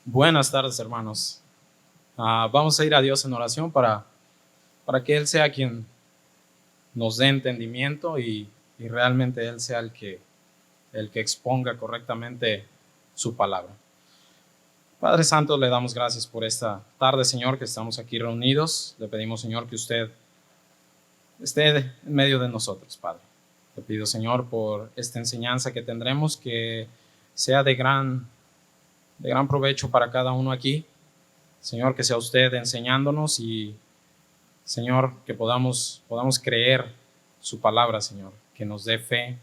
Buenas tardes, hermanos. Vamos a ir a Dios en oración para que Él sea quien nos dé entendimiento y realmente Él sea el que exponga correctamente su palabra. Padre Santo, le damos gracias por esta tarde, Señor, que estamos aquí reunidos. Le pedimos, Señor, que usted esté en medio de nosotros, Padre. Te pido, Señor, por esta enseñanza que tendremos, que sea de gran provecho para cada uno aquí. Señor, que sea usted enseñándonos y, Señor, que podamos creer su palabra, Señor, que nos dé fe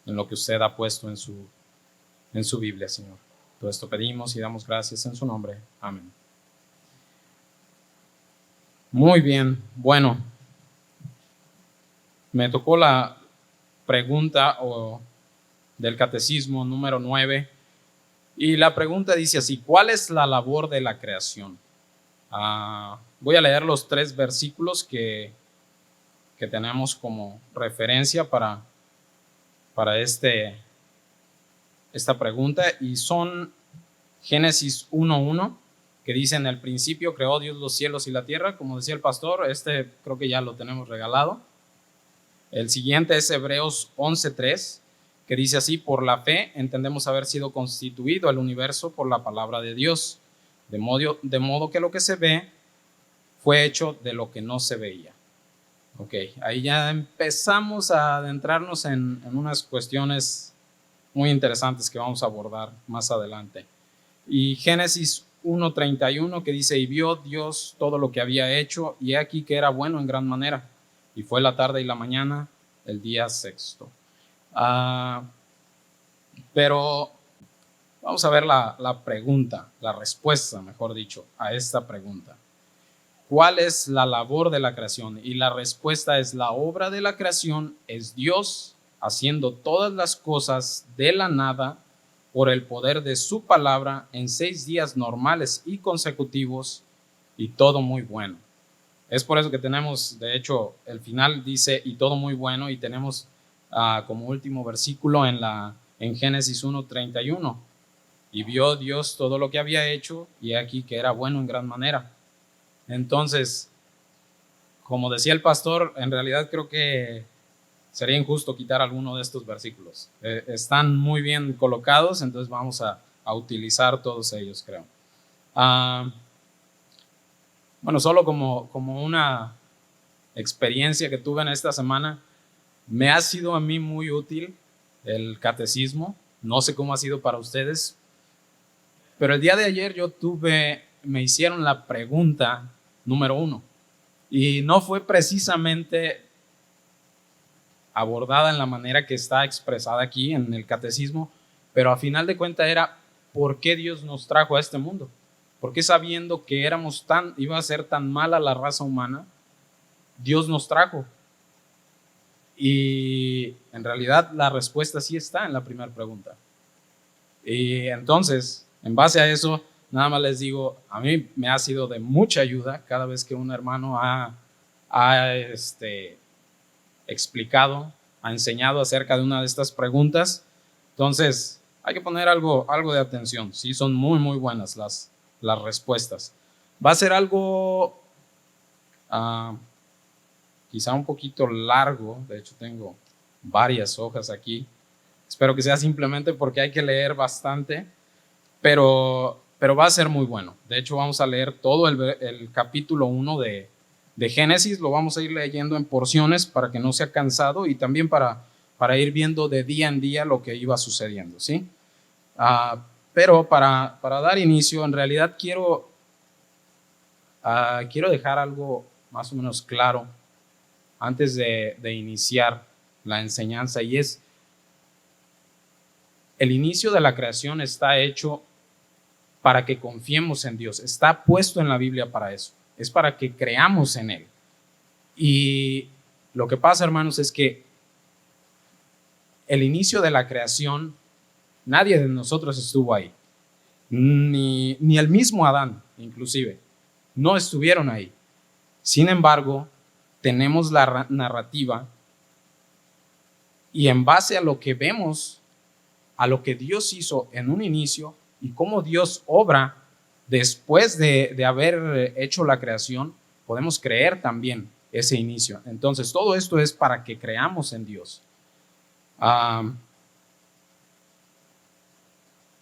en lo que usted ha puesto en su Biblia, Señor. Todo esto pedimos y damos gracias en su nombre. Amén. Muy bien, bueno, me tocó la pregunta del catecismo número 9 y la pregunta dice así: ¿cuál es la labor de la creación? Voy a leer los 3 versículos que tenemos como referencia para esta pregunta, y son Génesis 1:1, que dice: en el principio creó Dios los cielos y la tierra. Como decía el pastor, creo que ya lo tenemos regalado. El siguiente es Hebreos 11:3, que dice así: por la fe entendemos haber sido constituido el universo por la palabra de Dios, de modo que lo que se ve fue hecho de lo que no se veía. Ok, ahí ya empezamos a adentrarnos en unas cuestiones muy interesantes que vamos a abordar más adelante. Y Génesis 1:31, que dice: y vio Dios todo lo que había hecho, y he aquí que era bueno en gran manera. Y fue la tarde y la mañana, el día sexto. Pero vamos a ver la pregunta, la respuesta, mejor dicho, a esta pregunta. ¿Cuál es la labor de la creación? Y la respuesta es: la obra de la creación es Dios haciendo todas las cosas de la nada por el poder de su palabra en 6 días normales y consecutivos, y todo muy bueno. Es por eso que tenemos, de hecho, el final dice: y todo muy bueno, y tenemos como último versículo en Génesis 1:31: y vio Dios todo lo que había hecho, y aquí que era bueno en gran manera. Entonces, como decía el pastor, en realidad creo que sería injusto quitar alguno de estos versículos. Están muy bien colocados, entonces vamos a utilizar todos ellos, creo. Bueno, solo como una experiencia que tuve en esta semana, me ha sido a mí muy útil el catecismo. No sé cómo ha sido para ustedes, pero el día de ayer me hicieron la pregunta número 1, y no fue precisamente abordada en la manera que está expresada aquí en el catecismo, pero a final de cuentas era: ¿por qué Dios nos trajo a este mundo? ¿Por qué, sabiendo que iba a ser tan mala la raza humana, Dios nos trajo? Y en realidad la respuesta sí está en la primera pregunta. Y entonces, en base a eso, nada más les digo, a mí me ha sido de mucha ayuda cada vez que un hermano ha explicado, ha enseñado acerca de una de estas preguntas. Entonces, hay que poner algo de atención. Sí, son muy, muy buenas las respuestas. Va a ser algo quizá un poquito largo. De hecho, tengo varias hojas aquí. Espero que sea simplemente porque hay que leer bastante, pero va a ser muy bueno. De hecho, vamos a leer todo el capítulo 1 de Génesis. Lo vamos a ir leyendo en porciones para que no sea cansado, y también para ir viendo de día en día lo que iba sucediendo, ¿sí? Pero para dar inicio, en realidad quiero dejar algo más o menos claro antes de iniciar la enseñanza, y es: el inicio de la creación está hecho para que confiemos en Dios. Está puesto en la Biblia para eso. Es para que creamos en Él. Y lo que pasa, hermanos, es que el inicio de la creación, nadie de nosotros estuvo ahí. Ni el mismo Adán, inclusive. No estuvieron ahí. Sin embargo, tenemos la narrativa, y en base a lo que vemos, a lo que Dios hizo en un inicio y cómo Dios obra después de haber hecho la creación, podemos creer también ese inicio. Entonces, todo esto es para que creamos en Dios.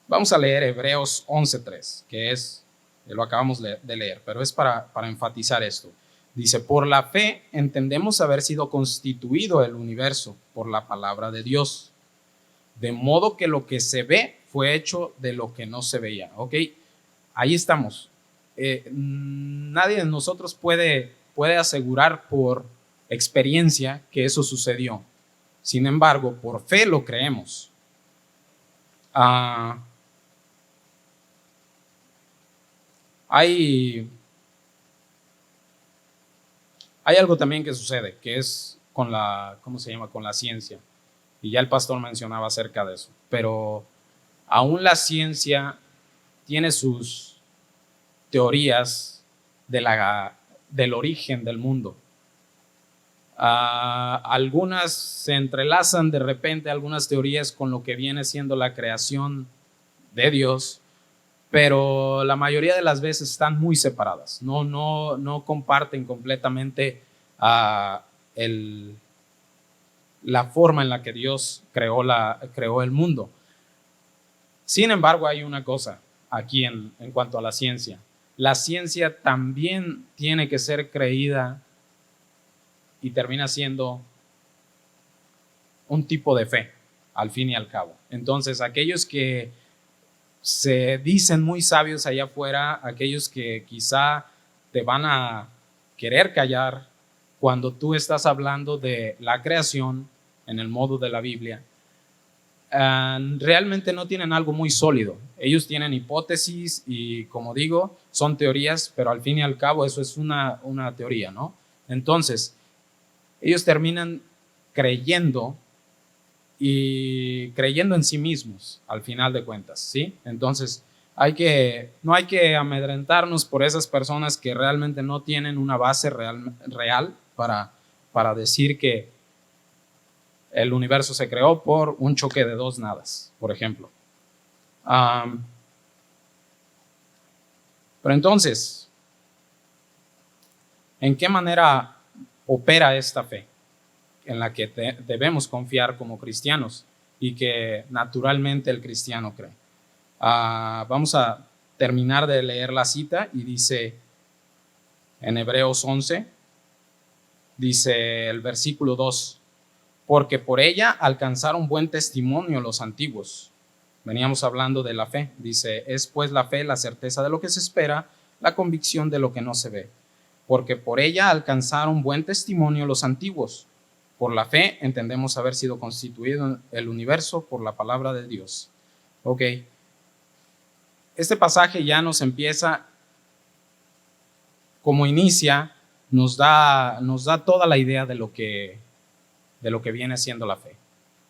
Vamos a leer Hebreos 11:3, lo acabamos de leer, pero es para enfatizar esto. Dice, por la fe entendemos haber sido constituido el universo por la palabra de Dios, de modo que lo que se ve fue hecho de lo que no se veía. ¿Ok? Ahí estamos. Nadie de nosotros puede asegurar por experiencia que eso sucedió. Sin embargo, por fe lo creemos. Hay algo también que sucede, que es con la, ¿cómo se llama? Con la ciencia. Y ya el pastor mencionaba acerca de eso. Pero aún la ciencia tiene sus teorías del origen del mundo. Algunas se entrelazan de repente, algunas teorías con lo que viene siendo la creación de Dios, pero la mayoría de las veces están muy separadas, no comparten completamente la forma en la que Dios creó el mundo. Sin embargo, hay una cosa aquí en cuanto a la ciencia. La ciencia también tiene que ser creída y termina siendo un tipo de fe, al fin y al cabo. Entonces, aquellos que se dicen muy sabios allá afuera, aquellos que quizá te van a querer callar cuando tú estás hablando de la creación en el modo de la Biblia, realmente no tienen algo muy sólido. Ellos tienen hipótesis y, como digo, son teorías, pero al fin y al cabo eso es una teoría, ¿no? Entonces, ellos terminan creyendo en sí mismos al final de cuentas, ¿sí? Entonces, no hay que amedrentarnos por esas personas que realmente no tienen una base real para decir que el universo se creó por un choque de dos nadas, por ejemplo. Pero entonces, ¿en qué manera opera esta fe en la que debemos confiar como cristianos y que naturalmente el cristiano cree? Vamos a terminar de leer la cita y dice en Hebreos 11, dice el versículo 2, porque por ella alcanzaron buen testimonio los antiguos. Veníamos hablando de la fe. Dice, es pues la fe la certeza de lo que se espera, la convicción de lo que no se ve. Porque por ella alcanzaron buen testimonio los antiguos. Por la fe entendemos haber sido constituido el universo por la palabra de Dios. Ok. Este pasaje ya nos empieza, como inicia, nos da toda la idea de lo que viene siendo la fe.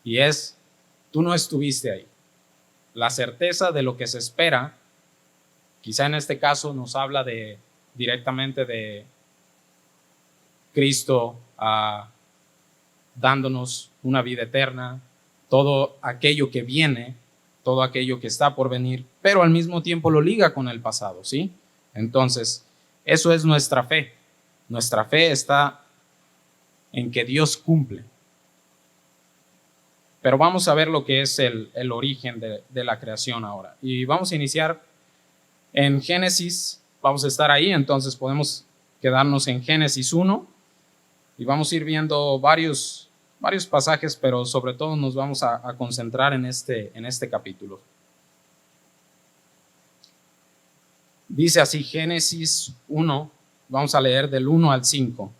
Y es, tú no estuviste ahí. La certeza de lo que se espera, quizá en este caso nos habla directamente de Cristo dándonos una vida eterna, todo aquello que viene, todo aquello que está por venir, pero al mismo tiempo lo liga con el pasado, ¿sí? Entonces, eso es nuestra fe. Nuestra fe está en que Dios cumple. Pero vamos a ver lo que es el origen de la creación ahora. Y vamos a iniciar en Génesis, vamos a estar ahí, entonces podemos quedarnos en Génesis 1 y vamos a ir viendo varios pasajes, pero sobre todo nos vamos a concentrar en este capítulo. Dice así Génesis 1, vamos a leer del 1 al 5.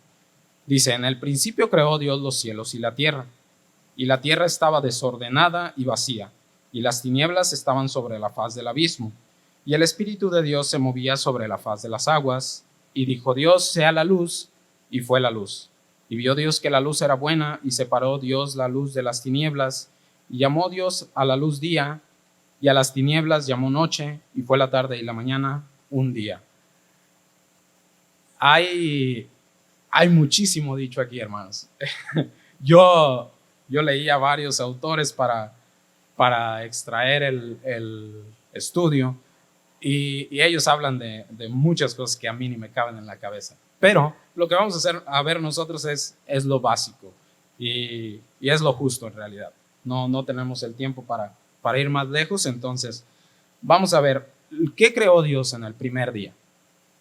Dice, en el principio creó Dios los cielos y la tierra estaba desordenada y vacía, y las tinieblas estaban sobre la faz del abismo, y el Espíritu de Dios se movía sobre la faz de las aguas, y dijo Dios, sea la luz, y fue la luz. Y vio Dios que la luz era buena, y separó Dios la luz de las tinieblas, y llamó Dios a la luz día, y a las tinieblas llamó noche, y fue la tarde y la mañana un día. Hay muchísimo dicho aquí, hermanos. Yo leía varios autores para extraer el estudio, y ellos hablan de muchas cosas que a mí ni me caben en la cabeza. Pero lo que vamos a hacer a ver nosotros es lo básico y es lo justo en realidad. No tenemos el tiempo para ir más lejos, entonces vamos a ver qué creó Dios en el primer día.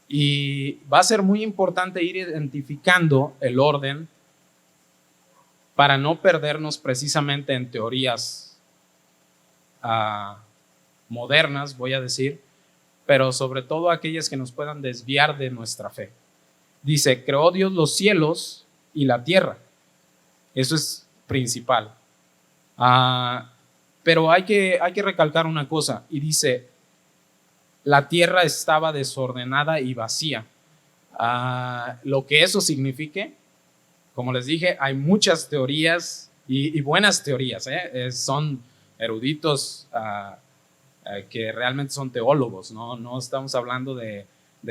Y va a ser muy importante ir identificando el orden para no perdernos precisamente en teorías modernas, voy a decir, pero sobre todo aquellas que nos puedan desviar de nuestra fe. Dice, creó Dios los cielos y la tierra. Eso es principal. Pero hay que recalcar una cosa, y dice, la tierra estaba desordenada y vacía. Lo que eso signifique, como les dije, hay muchas teorías y buenas teorías, son eruditos que realmente son teólogos, no estamos hablando de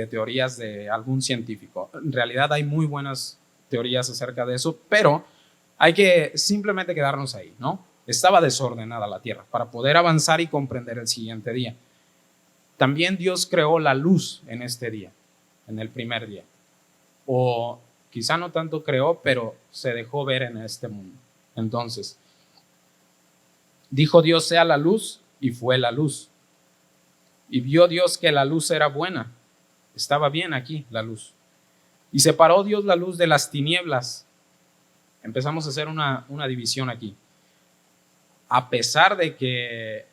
teorías de algún científico. En realidad hay muy buenas teorías acerca de eso, pero hay que simplemente quedarnos ahí, ¿no? Estaba desordenada la tierra para poder avanzar y comprender el siguiente día. También Dios creó la luz en este día, en el primer día. O quizá no tanto creó, pero se dejó ver en este mundo. Entonces, dijo Dios, sea la luz, y fue la luz. Y vio Dios que la luz era buena. Estaba bien aquí la luz. Y separó Dios la luz de las tinieblas. Empezamos a hacer una división aquí. A pesar de que,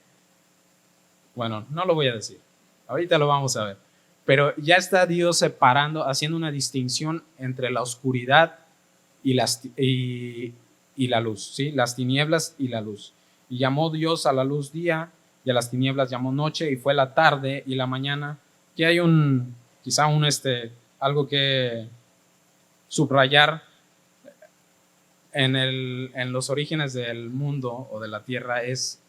bueno, no lo voy a decir. Ahorita lo vamos a ver. Pero ya está Dios separando, haciendo una distinción entre la oscuridad y la luz, ¿sí? Las tinieblas y la luz. Y llamó Dios a la luz día, y a las tinieblas llamó noche, y fue la tarde y la mañana. Aquí hay quizá algo que subrayar. En los orígenes del mundo o de la tierra es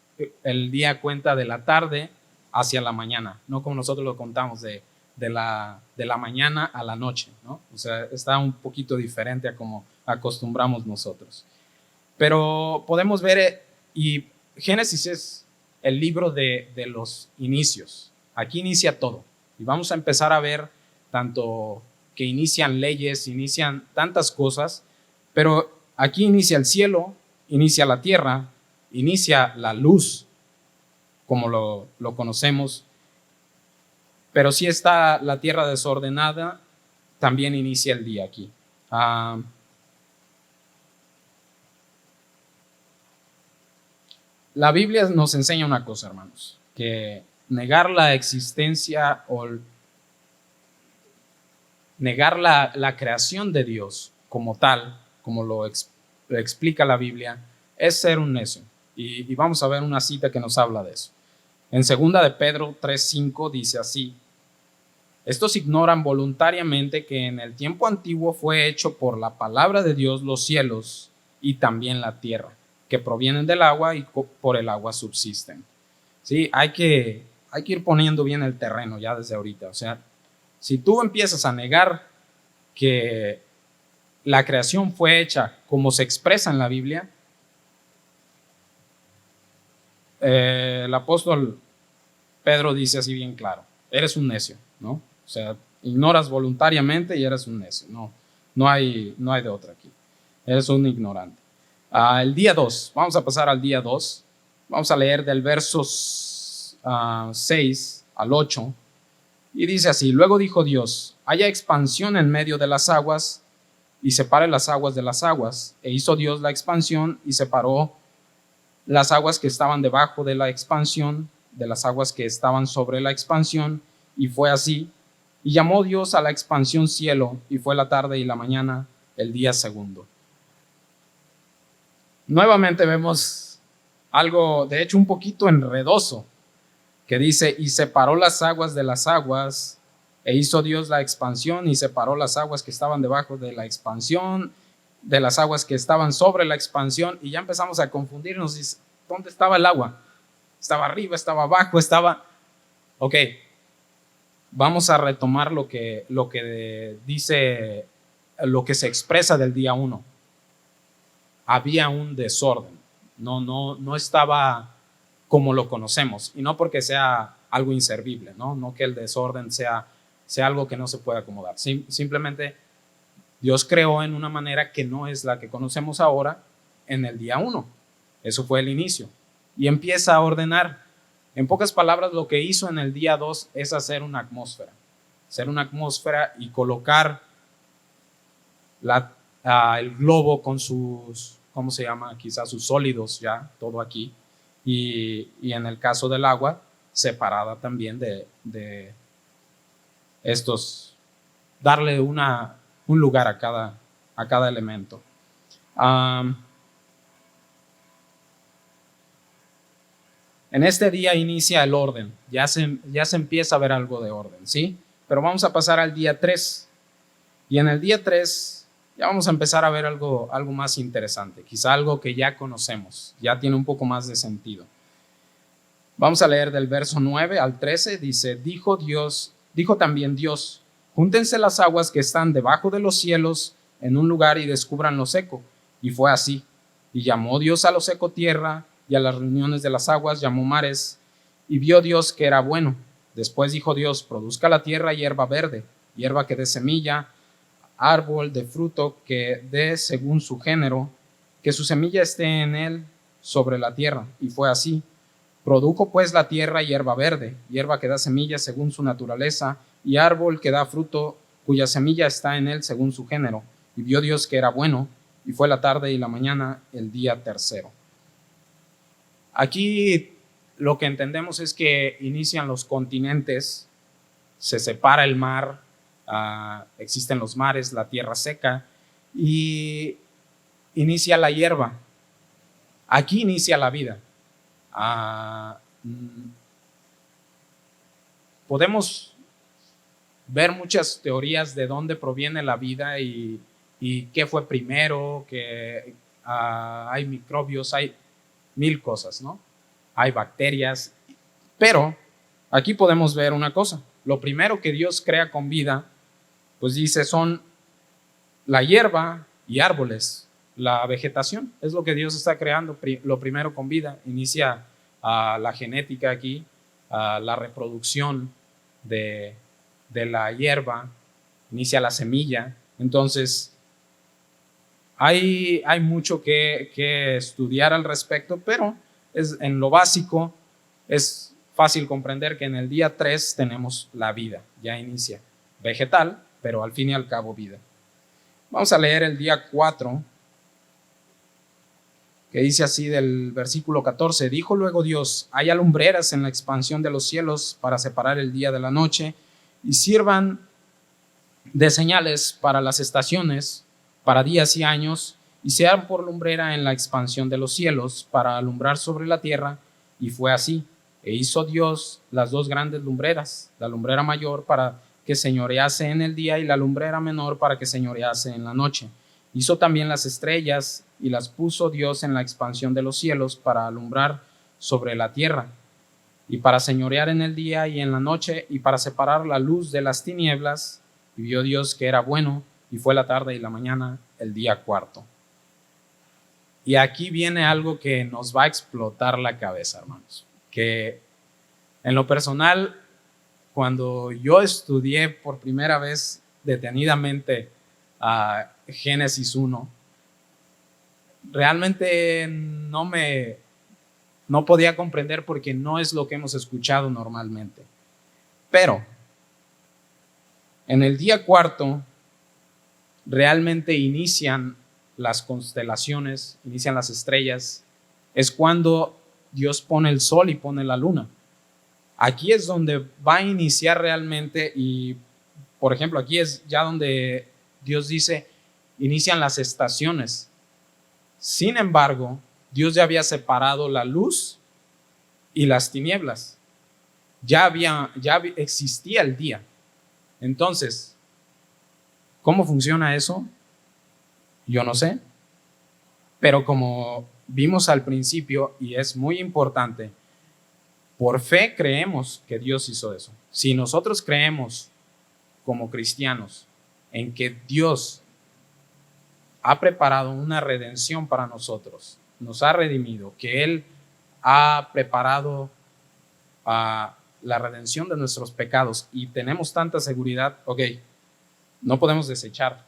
el día cuenta de la tarde hacia la mañana, no como nosotros lo contamos de la mañana a la noche, ¿no? O sea, está un poquito diferente a como acostumbramos nosotros. Pero podemos ver, y Génesis es el libro de los inicios. Aquí inicia todo. Y vamos a empezar a ver tanto que inician leyes, inician tantas cosas, pero aquí inicia el cielo, inicia la tierra, inicia la luz, como lo conocemos. Pero si está la tierra desordenada, también inicia el día aquí. La Biblia nos enseña una cosa, hermanos, que negar la existencia o negar la creación de Dios como tal, como lo explica la Biblia, es ser un necio. Y vamos a ver una cita que nos habla de eso. En 2 de Pedro 3:5 dice así: estos ignoran voluntariamente que en el tiempo antiguo fue hecho por la palabra de Dios los cielos y también la tierra, que provienen del agua y por el agua subsisten. Sí, hay que ir poniendo bien el terreno ya desde ahorita. O sea, si tú empiezas a negar que la creación fue hecha como se expresa en la Biblia, el apóstol Pedro dice así bien claro: eres un necio, ¿no? O sea, ignoras voluntariamente y eres un necio. No hay de otra aquí. Eres un ignorante. El día 2, vamos a pasar al día 2. Vamos a leer del versos 6 al 8. Y dice así: luego dijo Dios, haya expansión en medio de las aguas y separe las aguas de las aguas. E hizo Dios la expansión y separó las aguas que estaban debajo de la expansión de las aguas que estaban sobre la expansión. Y fue así. Y llamó Dios a la expansión cielo, y fue la tarde y la mañana el día segundo. Nuevamente vemos algo, de hecho, un poquito enredoso, que dice: y separó las aguas de las aguas, e hizo Dios la expansión y separó las aguas que estaban debajo de la expansión de las aguas que estaban sobre la expansión. Y ya empezamos a confundirnos. Dice, ¿dónde estaba el agua? ¿Estaba arriba? ¿Estaba abajo? Ok, vamos a retomar lo que dice, lo que se expresa del día 1. Había un desorden. No estaba como lo conocemos, y no porque sea algo inservible, no que el desorden sea algo que no se puede acomodar. Simplemente Dios creó en una manera que no es la que conocemos ahora en el día 1. Eso fue el inicio. Y empieza a ordenar. En pocas palabras, lo que hizo en el día 2 es hacer una atmósfera. Hacer una atmósfera y colocar el globo con sus, ¿cómo se llama? Quizás sus sólidos ya, todo aquí. Y en el caso del agua, separada también de estos, darle un lugar a cada elemento. En este día inicia el orden, ya se empieza a ver algo de orden, ¿sí? Pero vamos a pasar al día 3. Y en el día 3 ya vamos a empezar a ver algo más interesante, quizá algo que ya conocemos, ya tiene un poco más de sentido. Vamos a leer del verso 9 al 13, dice, dijo también Dios, júntense las aguas que están debajo de los cielos en un lugar y descubran lo seco. Y fue así. Y llamó Dios a lo seco tierra, y a las reuniones de las aguas llamó mares. Y vio Dios que era bueno. Después dijo Dios, produzca la tierra hierba verde, hierba que dé semilla, árbol de fruto que dé según su género, que su semilla esté en él sobre la tierra. Y fue así. Produjo pues la tierra hierba verde, hierba que da semilla según su naturaleza, y árbol que da fruto cuya semilla está en él según su género. Y vio Dios que era bueno, y fue la tarde y la mañana el día 3. Aquí lo que entendemos es que inician los continentes, se separa el mar, existen los mares, la tierra seca, y inicia la hierba. Aquí inicia la vida. Podemos ver muchas teorías de dónde proviene la vida y qué fue primero, que hay microbios, hay mil cosas, ¿no? Hay bacterias, pero aquí podemos ver una cosa. Lo primero que Dios crea con vida, pues dice, son la hierba y árboles. La vegetación es lo que Dios está creando lo primero con vida. Inicia la genética aquí, la reproducción de la hierba, inicia la semilla. Entonces hay mucho que estudiar al respecto, pero en lo básico es fácil comprender que en el día 3 tenemos la vida, ya inicia vegetal, pero al fin y al cabo vida. Vamos a leer el día 4, que dice así del versículo 14. Dijo luego Dios, haya lumbreras en la expansión de los cielos para separar el día de la noche y sirvan de señales para las estaciones, para días y años, y sean por lumbrera en la expansión de los cielos para alumbrar sobre la tierra. Y fue así. E hizo Dios las dos grandes lumbreras, la lumbrera mayor para que señorease en el día y la lumbrera menor para que señorease en la noche. Hizo también las estrellas y las puso Dios en la expansión de los cielos para alumbrar sobre la tierra y para señorear en el día y en la noche y para separar la luz de las tinieblas. Y vio Dios que era bueno, y fue la tarde y la mañana el día 4. Y aquí viene algo que nos va a explotar la cabeza, hermanos, que en lo personal, cuando yo estudié por primera vez detenidamente Génesis 1, realmente no podía comprender porque no es lo que hemos escuchado normalmente. Pero en el día 4 realmente inician las constelaciones, inician las estrellas. Es cuando Dios pone el sol y pone la luna. Aquí es donde va a iniciar realmente, y por ejemplo aquí es ya donde Dios dice, inician las estaciones. Sin embargo, Dios ya había separado la luz y las tinieblas. Ya existía el día. Entonces, ¿cómo funciona eso? Yo no sé. Pero como vimos al principio, y es muy importante, por fe creemos que Dios hizo eso. Si nosotros creemos como cristianos en que Dios ha preparado una redención para nosotros, nos ha redimido, que Él ha preparado la redención de nuestros pecados y tenemos tanta seguridad, no podemos desechar.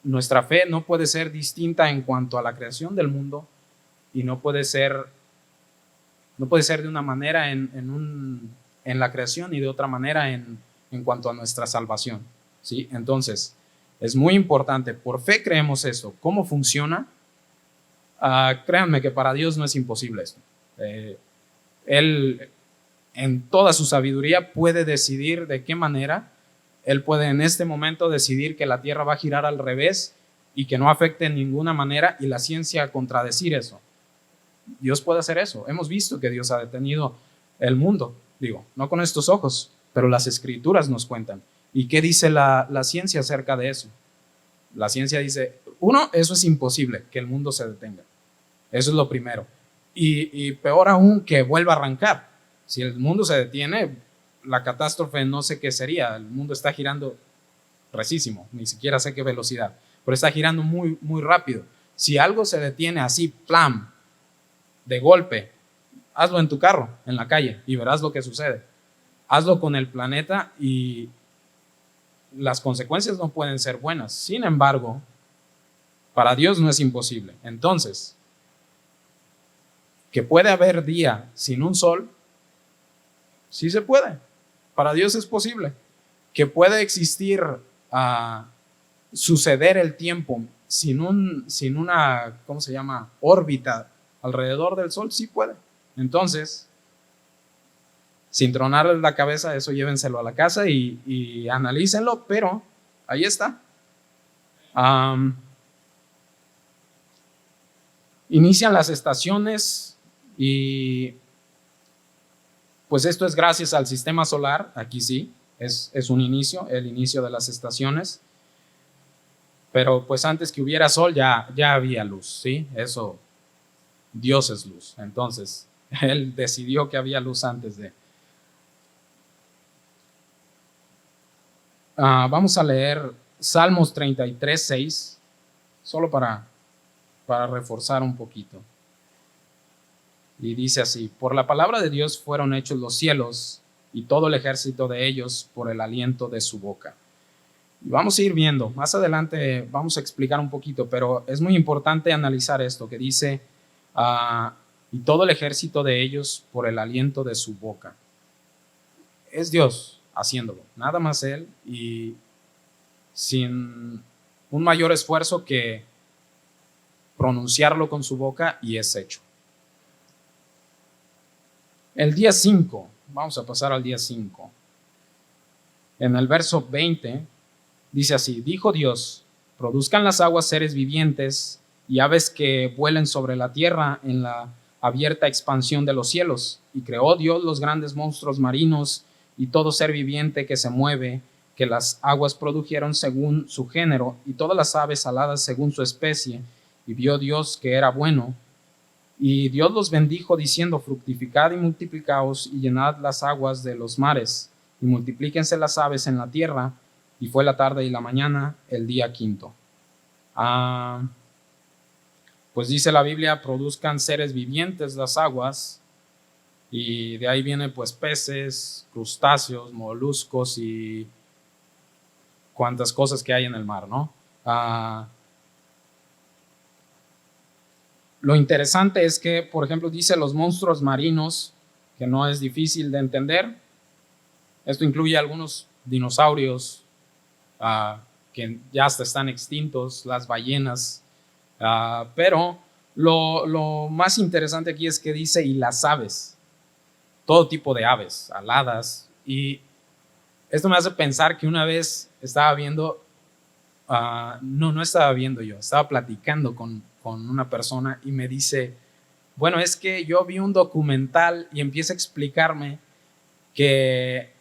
Nuestra fe no puede ser distinta en cuanto a la creación del mundo y no puede ser de una manera en la creación y de otra manera en cuanto a nuestra salvación, ¿sí? Entonces, es muy importante, por fe creemos esto. ¿Cómo funciona? Créanme que para Dios no es imposible esto. Él, en toda su sabiduría, puede decidir de qué manera. Él puede en este momento decidir que la Tierra va a girar al revés y que no afecte en ninguna manera, y la ciencia contradecir eso. Dios puede hacer eso. Hemos visto que Dios ha detenido el mundo, no con estos ojos, pero las escrituras nos cuentan. ¿Y qué dice la ciencia acerca de eso? La ciencia dice, eso es imposible, que el mundo se detenga. Eso es lo primero. Y peor aún, que vuelva a arrancar. Si el mundo se detiene, la catástrofe no sé qué sería. El mundo está girando recísimo, ni siquiera sé qué velocidad, pero está girando muy, muy rápido. Si algo se detiene así, ¡plam!, de golpe, hazlo en tu carro, en la calle, y verás lo que sucede. Hazlo con el planeta y las consecuencias no pueden ser buenas. Sin embargo, para Dios no es imposible. Entonces, que puede haber día sin un sol, sí se puede. Para Dios es posible. Que puede existir, suceder el tiempo sin una, ¿cómo se llama?, órbita alrededor del sol, sí puede. Entonces, sin tronarles la cabeza, eso llévenselo a la casa y analícenlo, pero ahí está. Inician las estaciones y pues esto es gracias al sistema solar. Aquí sí, es un inicio, el inicio de las estaciones. Pero pues antes que hubiera sol ya había luz, ¿sí? Eso, Dios es luz. Entonces, Él decidió que había luz antes de. Vamos a leer Salmos 33, 6, solo para reforzar un poquito. Y dice así: por la palabra de Dios fueron hechos los cielos, y todo el ejército de ellos por el aliento de su boca. Y vamos a ir viendo, más adelante vamos a explicar un poquito, pero es muy importante analizar esto que dice, y todo el ejército de ellos por el aliento de su boca. Es Dios haciéndolo, nada más Él, y sin un mayor esfuerzo que pronunciarlo con su boca, y es hecho. El día 5, vamos a pasar al día 5. En el verso 20 dice así: dijo Dios, produzcan las aguas seres vivientes y aves que vuelen sobre la tierra en la abierta expansión de los cielos. Y creó Dios los grandes monstruos marinos y todo ser viviente que se mueve, que las aguas produjeron según su género, y todas las aves aladas según su especie. Y vio Dios que era bueno. Y Dios los bendijo diciendo: fructificad y multiplicaos y llenad las aguas de los mares y multiplíquense las aves en la tierra. Y fue la tarde y la mañana, el día 5. Pues dice la Biblia: produzcan seres vivientes las aguas, y de ahí vienen pues peces, crustáceos, moluscos y cuantas cosas que hay en el mar, ¿no? Lo interesante es que, por ejemplo, dice los monstruos marinos, que no es difícil de entender. Esto incluye algunos dinosaurios que ya hasta están extintos, las ballenas, pero lo más interesante aquí es que dice: y las aves, todo tipo de aves, aladas. Y esto me hace pensar que una vez estaba viendo, no estaba viendo yo, estaba platicando con una persona y me dice: bueno, es que yo vi un documental, y empieza a explicarme que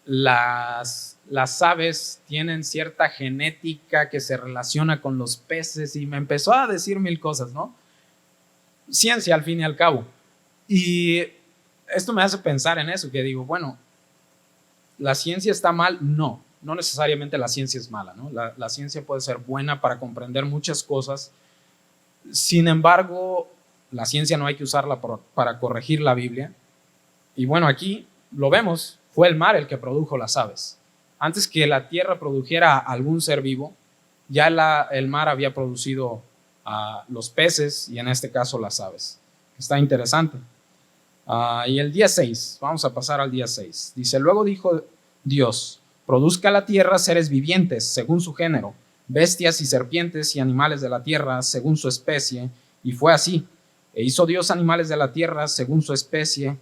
las aves tienen cierta genética que se relaciona con los peces, y me empezó a decir mil cosas, ¿no? Ciencia al fin y al cabo. Y esto me hace pensar en eso, que digo, bueno, ¿la ciencia está mal? No necesariamente la ciencia es mala, ¿no? La ciencia puede ser buena para comprender muchas cosas. Sin embargo, la ciencia no hay que usarla para corregir la Biblia. Y bueno, aquí lo vemos, fue el mar el que produjo las aves. Antes que la tierra produjera algún ser vivo, ya el mar había producido los peces y en este caso las aves. Está interesante. Y el día 6, vamos a pasar al día 6. Dice, luego dijo Dios, produzca la tierra seres vivientes según su género, bestias y serpientes y animales de la tierra según su especie. Y fue así. E hizo Dios animales de la tierra según su especie,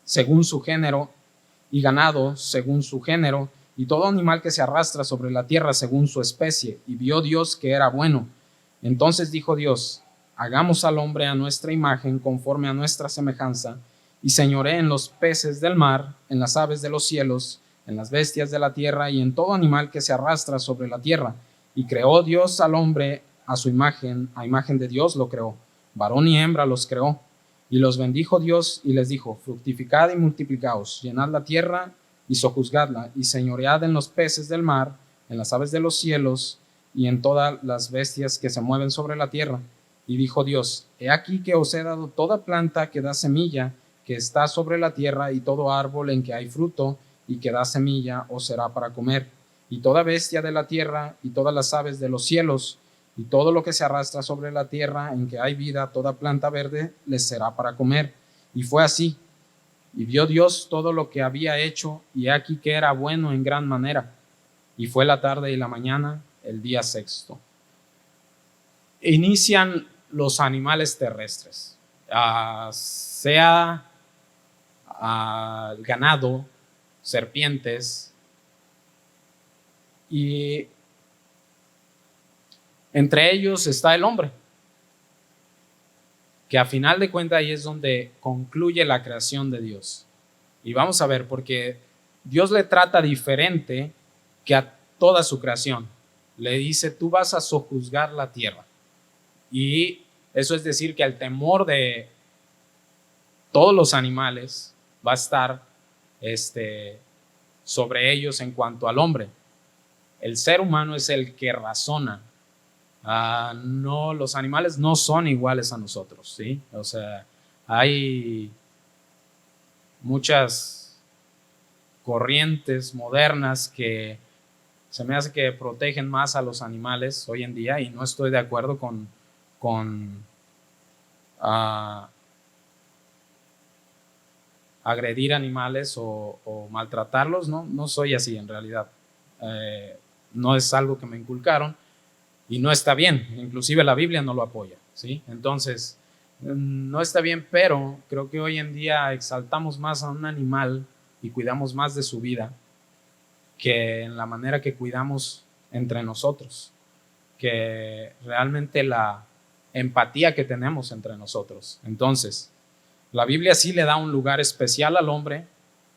según su género, y ganado según su género, y todo animal que se arrastra sobre la tierra según su especie. Y vio Dios que era bueno. Entonces dijo Dios, hagamos al hombre a nuestra imagen, conforme a nuestra semejanza, y señoree en los peces del mar, en las aves de los cielos, en las bestias de la tierra, y en todo animal que se arrastra sobre la tierra. Y creó Dios al hombre a su imagen, a imagen de Dios lo creó, varón y hembra los creó. Y los bendijo Dios y les dijo, fructificad y multiplicaos, llenad la tierra y sojuzgadla, y señoread en los peces del mar, en las aves de los cielos, y en todas las bestias que se mueven sobre la tierra. Y dijo Dios, he aquí que os he dado toda planta que da semilla, que está sobre la tierra, y todo árbol en que hay fruto, y que da semilla, os será para comer. Y toda bestia de la tierra, y todas las aves de los cielos, y todo lo que se arrastra sobre la tierra en que hay vida, toda planta verde, les será para comer. Y fue así. Y vio Dios todo lo que había hecho, y aquí que era bueno en gran manera. Y fue la tarde y la mañana, el día 6. Inician los animales terrestres, sea ganado, serpientes, y entre ellos está el hombre, que a final de cuentas ahí es donde concluye la creación de Dios. Y vamos a ver, porque Dios le trata diferente que a toda su creación. Le dice, tú vas a sojuzgar la tierra. Y eso es decir que el temor de todos los animales va a estar sobre ellos en cuanto al hombre. El ser humano es el que razona. No, los animales no son iguales a nosotros, ¿sí? O sea, hay muchas corrientes modernas que se me hace que protegen más a los animales hoy en día, y no estoy de acuerdo con agredir animales o maltratarlos. No soy así en realidad. No es algo que me inculcaron y no está bien, inclusive la Biblia no lo apoya, ¿sí? Entonces, no está bien, pero creo que hoy en día exaltamos más a un animal y cuidamos más de su vida que en la manera que cuidamos entre nosotros, que realmente la empatía que tenemos entre nosotros. Entonces, la Biblia sí le da un lugar especial al hombre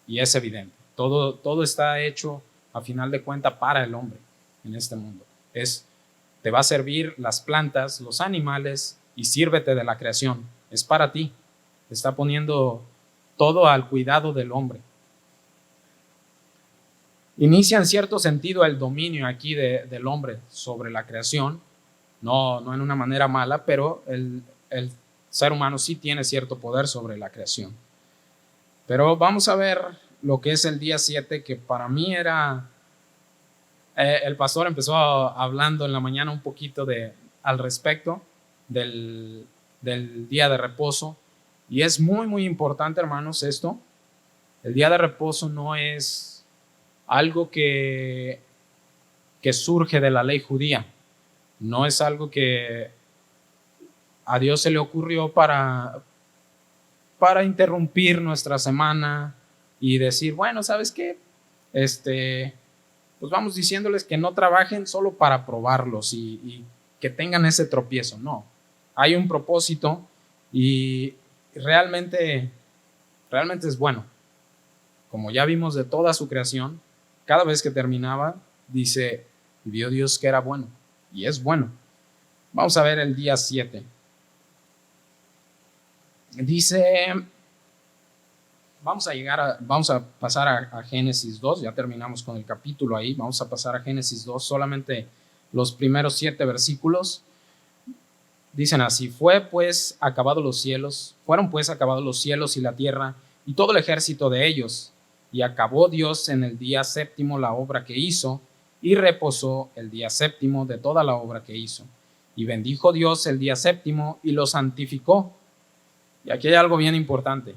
y es evidente. Todo está hecho a final de cuentas para el hombre en este mundo. Te va a servir las plantas, los animales, y sírvete de la creación. Es para ti. Te está poniendo todo al cuidado del hombre. Inicia en cierto sentido el dominio aquí del hombre sobre la creación, no en una manera mala, pero el ser humano sí tiene cierto poder sobre la creación. Pero vamos a ver lo que es el día 7, que para mí era... el pastor empezó hablando en la mañana un poquito al respecto del día de reposo, y es muy, muy importante, hermanos, esto. El día de reposo no es algo que surge de la ley judía, no es algo que a Dios se le ocurrió para interrumpir nuestra semana y decir, bueno, ¿sabes qué? Pues vamos diciéndoles que no trabajen solo para probarlos y que tengan ese tropiezo. No, hay un propósito y realmente es bueno. Como ya vimos de toda su creación, cada vez que terminaba, dice, vio Dios que era bueno, y es bueno. Vamos a ver el día 7. Dice, vamos a pasar a Génesis 2, ya terminamos con el capítulo ahí, vamos a pasar a Génesis 2, solamente los primeros 7 versículos. dicen así: fueron pues acabados los cielos y la tierra y todo el ejército de ellos. Y acabó Dios en el día séptimo la obra que hizo, y reposó el día séptimo de toda la obra que hizo. Y bendijo Dios el día séptimo y lo santificó. Y aquí hay algo bien importante: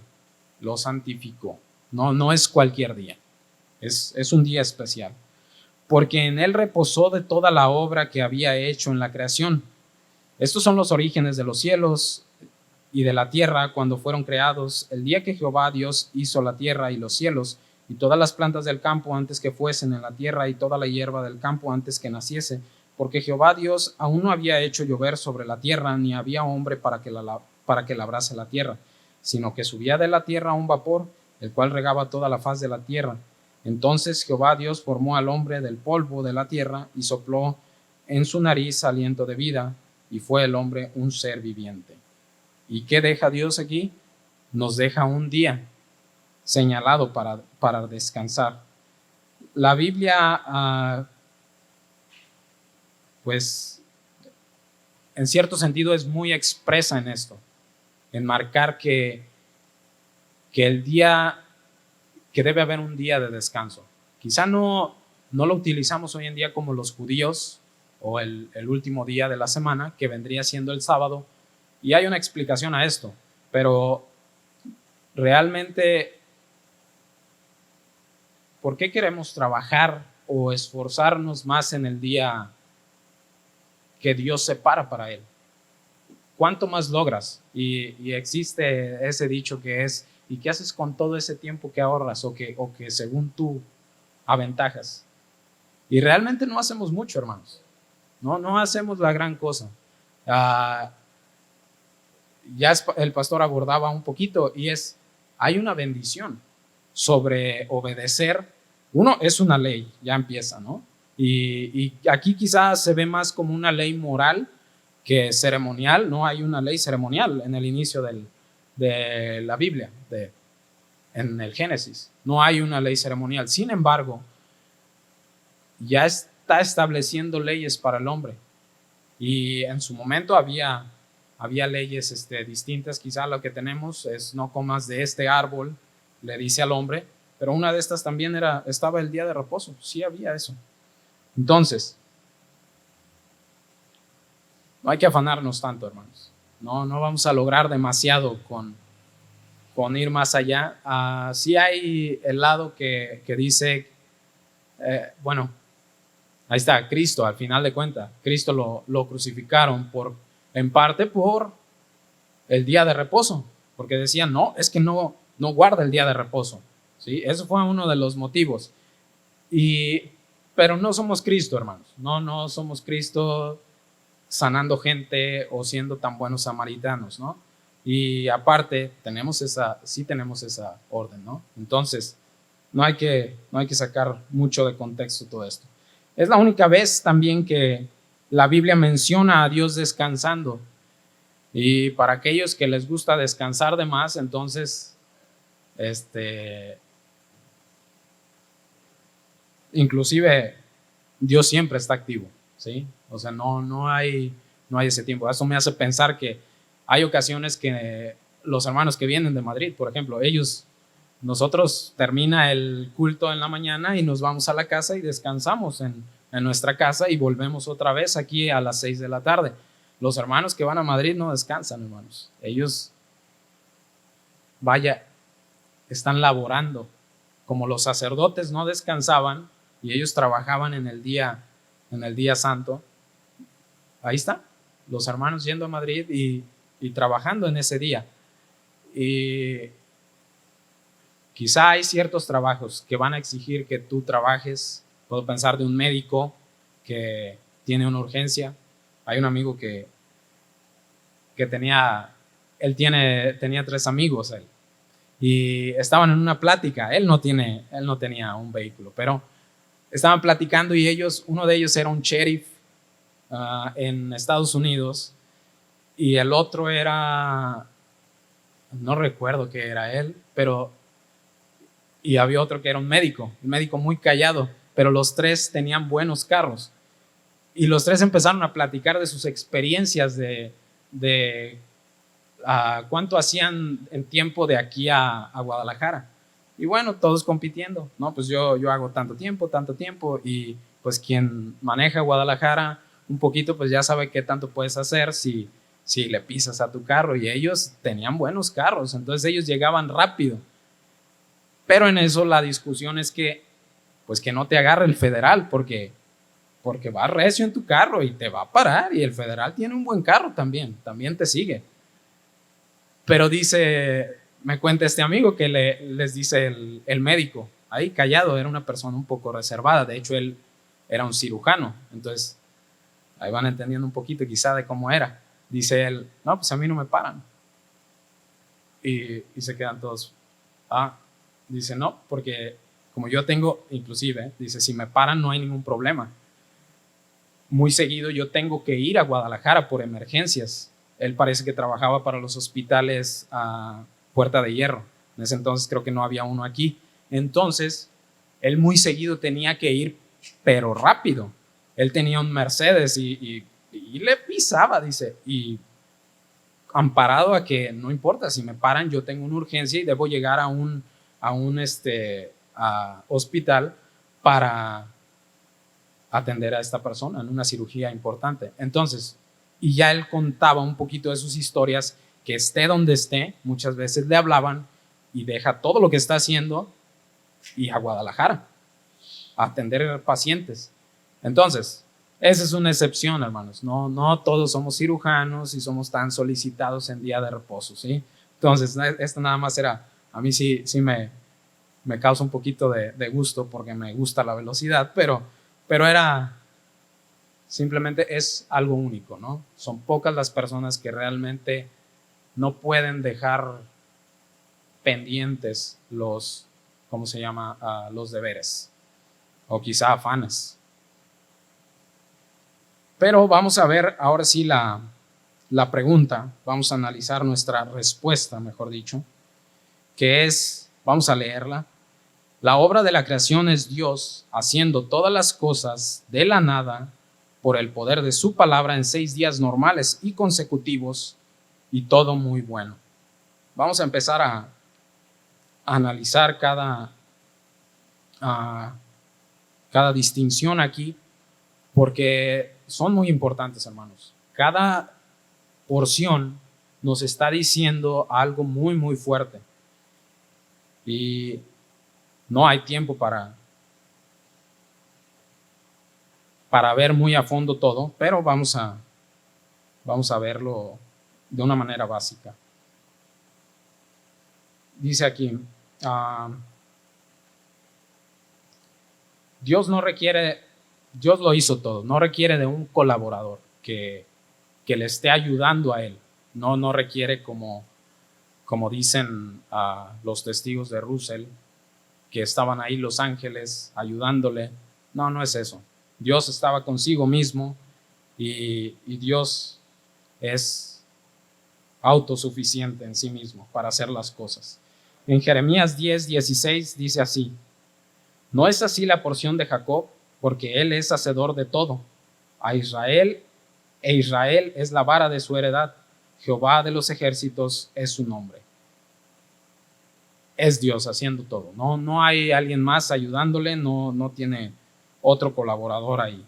lo santificó. No es cualquier día, es un día especial, porque en él reposó de toda la obra que había hecho en la creación. Estos son los orígenes de los cielos y de la tierra cuando fueron creados, el día que Jehová Dios hizo la tierra y los cielos, y todas las plantas del campo antes que fuesen en la tierra, y toda la hierba del campo antes que naciese, porque Jehová Dios aún no había hecho llover sobre la tierra, ni había hombre para que labrase la tierra, sino que subía de la tierra un vapor, el cual regaba toda la faz de la tierra. Entonces Jehová Dios formó al hombre del polvo de la tierra, y sopló en su nariz aliento de vida, y fue el hombre un ser viviente. ¿Y qué deja Dios aquí? Nos deja un día señalado para descansar. La Biblia, pues, en cierto sentido es muy expresa en esto, en marcar que el día, que debe haber un día de descanso. Quizá no lo utilizamos hoy en día como los judíos, o el último día de la semana, que vendría siendo el sábado, y hay una explicación a esto, pero realmente, ¿por qué queremos trabajar o esforzarnos más en el día que Dios separa para Él? ¿Cuánto más logras? Y existe ese dicho que es: ¿y qué haces con todo ese tiempo que ahorras o que según tú aventajas? Y realmente no hacemos mucho, hermanos. No hacemos la gran cosa. Ya el pastor abordaba un poquito, y hay una bendición sobre obedecer. Uno, es una ley, ya empieza, ¿no? Y aquí quizás se ve más como una ley moral que ceremonial. No hay una ley ceremonial en el inicio de la Biblia, en el Génesis. No hay una ley ceremonial. Sin embargo, ya está estableciendo leyes para el hombre. Y en su momento había leyes distintas. Quizá lo que tenemos es: no comas de este árbol, le dice al hombre, pero una de estas también estaba el día de reposo. Sí había eso. Entonces, no hay que afanarnos tanto, hermanos. No vamos a lograr demasiado con ir más allá. Sí hay el lado que dice, bueno, ahí está, Cristo, al final de cuentas, Cristo lo crucificaron en parte por el día de reposo, porque decían: no, es que no guarda el día de reposo, ¿sí? Eso fue uno de los motivos. Pero no somos Cristo, hermanos. No somos Cristo sanando gente o siendo tan buenos samaritanos, ¿no? Y aparte tenemos esa orden, ¿no? Entonces no hay que sacar mucho de contexto todo esto. Es la única vez también que la Biblia menciona a Dios descansando. Y para aquellos que les gusta descansar de más, entonces, inclusive Dios siempre está activo, ¿sí? O sea, no hay ese tiempo. Eso me hace pensar que hay ocasiones que los hermanos que vienen de Madrid, por ejemplo, nosotros termina el culto en la mañana y nos vamos a la casa y descansamos en nuestra casa, y volvemos otra vez aquí a las 6 de la tarde. Los hermanos que van a Madrid no descansan, hermanos. Ellos, están laborando. Como los sacerdotes no descansaban y ellos trabajaban en el día santo, ahí está, los hermanos yendo a Madrid y trabajando en ese día. Y quizá hay ciertos trabajos que van a exigir que tú trabajes. Puedo pensar de un médico que tiene una urgencia. Hay un amigo que tenía 3 amigos, y estaban en una plática. Él no tenía un vehículo, pero estaban platicando, y uno de ellos era un sheriff en Estados Unidos, y el otro no recuerdo qué era él, y había otro que era un médico muy callado, pero los 3 tenían buenos carros, y los 3 empezaron a platicar de sus experiencias de de cuánto hacían en tiempo de aquí a Guadalajara. Y bueno, todos compitiendo, ¿no? Pues yo hago tanto tiempo, y pues quien maneja Guadalajara un poquito, pues ya sabe qué tanto puedes hacer si le pisas a tu carro. Y ellos tenían buenos carros, entonces ellos llegaban rápido. Pero en eso la discusión es que, pues que no te agarre el federal, porque va recio en tu carro y te va a parar, y el federal tiene un buen carro también te sigue. Pero dice, me cuenta este amigo que les dice el médico, ahí callado, era una persona un poco reservada, de hecho él era un cirujano, entonces ahí van entendiendo un poquito quizá de cómo era. Dice él, no, pues a mí no me paran. Y se quedan todos, dice, no, porque como yo tengo, inclusive, dice, si me paran no hay ningún problema. Muy seguido yo tengo que ir a Guadalajara por emergencias. Él parece que trabajaba para los hospitales a Puerta de Hierro. En ese entonces creo que no había uno aquí. Entonces, él muy seguido tenía que ir, pero rápido. Él tenía un Mercedes y le pisaba, dice, y amparado a que no importa, si me paran, yo tengo una urgencia y debo llegar a un hospital para atender a esta persona en una cirugía importante. Entonces, y ya él contaba un poquito de sus historias, que esté donde esté, muchas veces le hablaban y deja todo lo que está haciendo y a Guadalajara a atender pacientes. Entonces, esa es una excepción, hermanos. No todos somos cirujanos y somos tan solicitados en día de reposo, ¿sí? Entonces, esto nada más era, a mí sí me causa un poquito de gusto porque me gusta la velocidad, pero era simplemente, es algo único, ¿no? Son pocas las personas que realmente no pueden dejar pendientes los, ¿cómo se llama? Los deberes, o quizá afanes. Pero vamos a ver ahora sí la pregunta, vamos a analizar nuestra respuesta, mejor dicho, que es, vamos a leerla. La obra de la creación es Dios haciendo todas las cosas de la nada por el poder de su palabra en 6 días normales y consecutivos, y todo muy bueno. Vamos a empezar a analizar cada distinción aquí, porque son muy importantes, hermanos. Cada porción nos está diciendo algo muy, muy fuerte. Y no hay tiempo para ver muy a fondo todo, pero vamos a verlo de una manera básica. Dice aquí, Dios lo hizo todo, no requiere de un colaborador que le esté ayudando a él. No requiere, como dicen los testigos de Russell, que estaban ahí los ángeles ayudándole. No es eso. Dios estaba consigo mismo, y Dios es autosuficiente en sí mismo para hacer las cosas. En Jeremías 10:16 dice así: no es así la porción de Jacob, porque él es hacedor de todo. Israel es la vara de su heredad. Jehová de los ejércitos es su nombre. Es Dios haciendo todo. No hay alguien más ayudándole, no tiene otro colaborador ahí.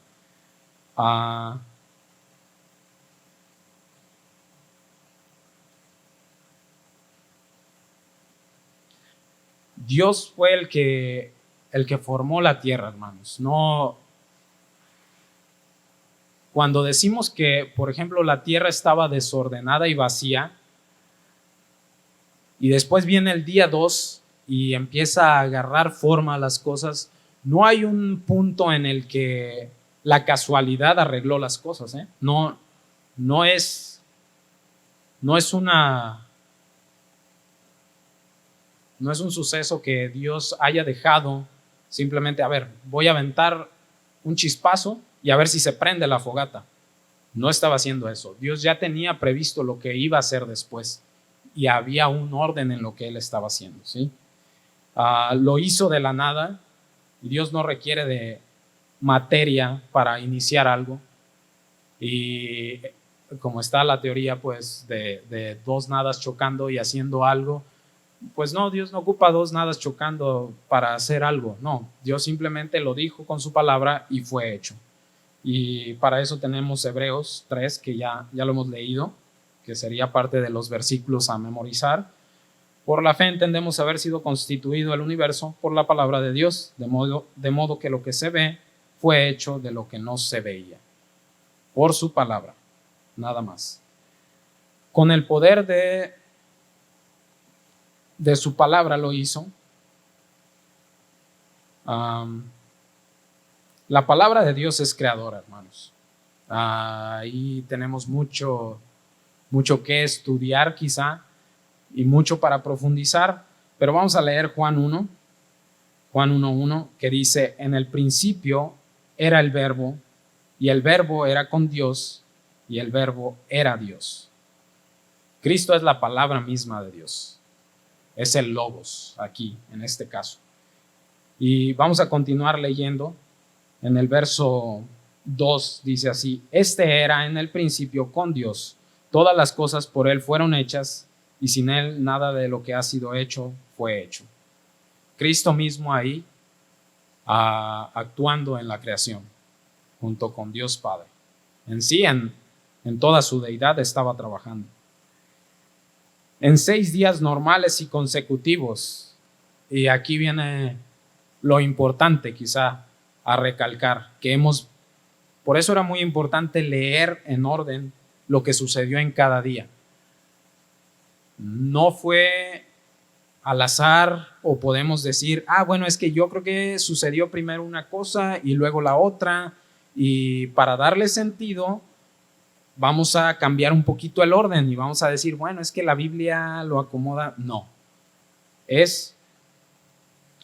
Dios fue el que formó la tierra, hermanos. Cuando decimos que, por ejemplo, la tierra estaba desordenada y vacía, y después viene el día 2 y empieza a agarrar forma a las cosas, no hay un punto en el que la casualidad arregló las cosas, ¿eh? No es un suceso que Dios haya dejado simplemente, a ver, voy a aventar un chispazo y a ver si se prende la fogata. No estaba haciendo eso. Dios ya tenía previsto lo que iba a hacer después, y había un orden en lo que él estaba haciendo, ¿sí? Lo hizo de la nada, y Dios no requiere de materia para iniciar algo, y como está la teoría pues de dos nadas chocando y haciendo algo, pues no, Dios no ocupa dos nadas chocando para hacer algo, no, Dios simplemente lo dijo con su palabra y fue hecho. Y para eso tenemos Hebreos 3, que ya lo hemos leído, que sería parte de los versículos a memorizar. Por la fe entendemos haber sido constituido el universo por la palabra de Dios, de modo que lo que se ve fue hecho de lo que no se veía, por su palabra, nada más. Con el poder de su palabra lo hizo. La palabra de Dios es creadora, hermanos. Ahí tenemos mucho que estudiar quizá y mucho para profundizar, pero vamos a leer Juan 1:1, que dice: en el principio era el verbo, y el verbo era con Dios, y el verbo era Dios. Cristo es la palabra misma de Dios, es el logos aquí, en este caso. Y vamos a continuar leyendo. En el verso 2 dice así: este era en el principio con Dios, todas las cosas por él fueron hechas, y sin él nada de lo que ha sido hecho fue hecho. Cristo mismo ahí actuando en la creación, junto con Dios Padre. En sí, en toda su deidad estaba trabajando. En 6 días normales y consecutivos, y aquí viene lo importante quizá a recalcar, por eso era muy importante leer en orden lo que sucedió en cada día. No fue al azar, o podemos decir, bueno, es que yo creo que sucedió primero una cosa y luego la otra, y para darle sentido vamos a cambiar un poquito el orden y vamos a decir, bueno, es que la Biblia lo acomoda. No, es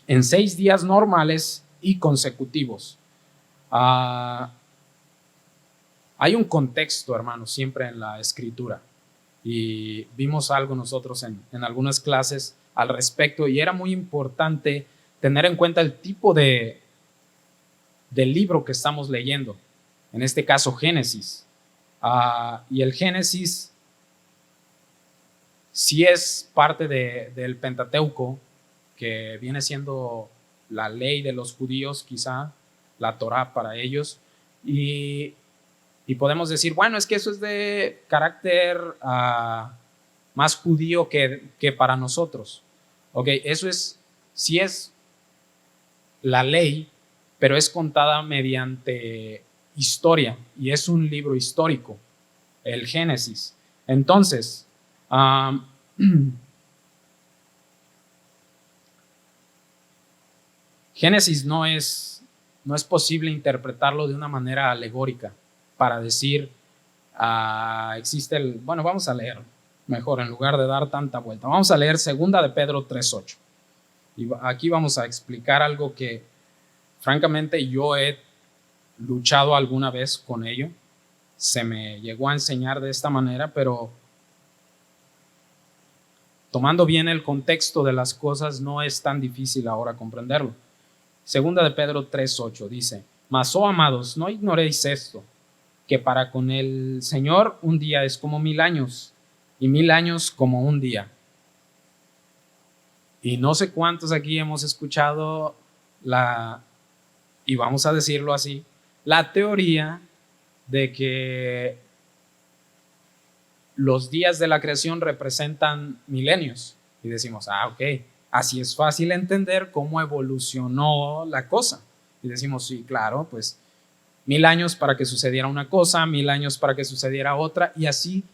en 6 días normales y consecutivos. Hay un contexto, hermanos, siempre en la escritura, y vimos algo nosotros en algunas clases al respecto, y era muy importante tener en cuenta el tipo del libro que estamos leyendo, en este caso Génesis. Y el Génesis sí es parte del Pentateuco, que viene siendo la ley de los judíos, quizá la Torá para ellos, y podemos decir, bueno, es que eso es de carácter más judío que para nosotros. Ok, eso sí es la ley, pero es contada mediante historia, y es un libro histórico, el Génesis. Entonces, Génesis no es posible interpretarlo de una manera alegórica para decir, existe bueno, vamos a leer mejor en lugar de dar tanta vuelta. Vamos a leer 2 de Pedro 3:8. Y aquí vamos a explicar algo que francamente yo he luchado alguna vez con ello. Se me llegó a enseñar de esta manera, pero tomando bien el contexto de las cosas no es tan difícil ahora comprenderlo. 2 de Pedro 3:8 dice: mas, oh amados, no ignoréis esto, que para con el Señor un día es como 1000 años, y 1000 años como un día. Y no sé cuántos aquí hemos escuchado y vamos a decirlo así, la teoría de que los días de la creación representan milenios. Y decimos, ok, así es fácil entender cómo evolucionó la cosa. Y decimos, sí, claro, pues 1000 años para que sucediera una cosa, 1000 años para que sucediera otra, y así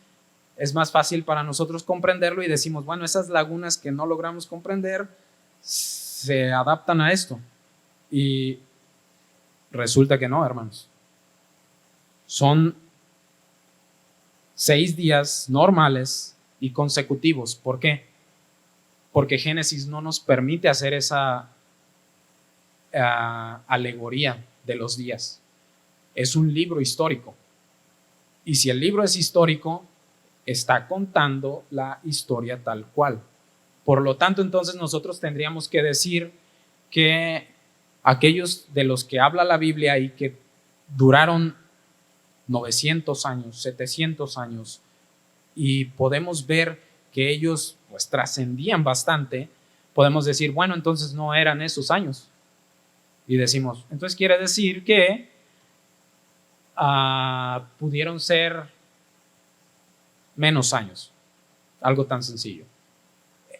es más fácil para nosotros comprenderlo, y decimos, bueno, esas lagunas que no logramos comprender se adaptan a esto. Y resulta que no, hermanos. Son 6 días normales y consecutivos. ¿Por qué? Porque Génesis no nos permite hacer esa alegoría de los días. Es un libro histórico. Y si el libro es histórico, está contando la historia tal cual. Por lo tanto, entonces nosotros tendríamos que decir que aquellos de los que habla la Biblia y que duraron 900 años, 700 años, y podemos ver que ellos pues trascendían bastante. Podemos decir, bueno, entonces no eran esos años. Y decimos, entonces quiere decir que pudieron ser menos años, algo tan sencillo.